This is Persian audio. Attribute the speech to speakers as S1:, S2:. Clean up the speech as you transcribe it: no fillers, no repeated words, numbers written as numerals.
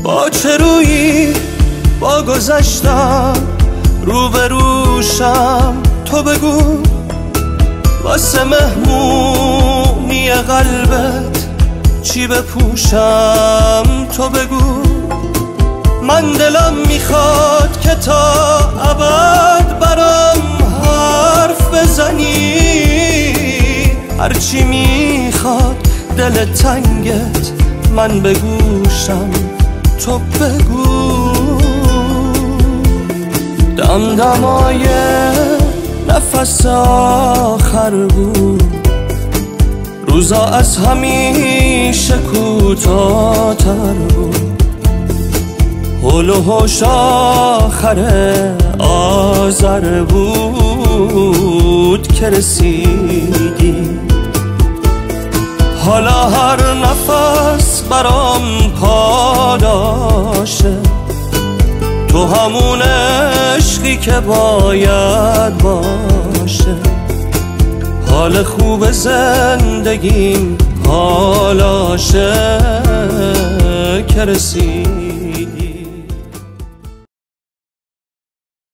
S1: با چه رویی با گذشتم روبروشم، تو بگو واسه مهمونی قلبت چی بپوشم، تو بگو. من دلم میخواد که تا ابد برام حرف بزنی، هرچی میخواد دل تنگت من بگوشم، تو بگو. دمدمای نفس آخر بود، روزا از همیشه کوتاه‌تر بود، حول و حوش آخر آذر بود که رسیدی. حالا هر نفس برام پاداشه، تو همون عشقی که باید باشه. حال خوب زندگیم حالاشه که رسید.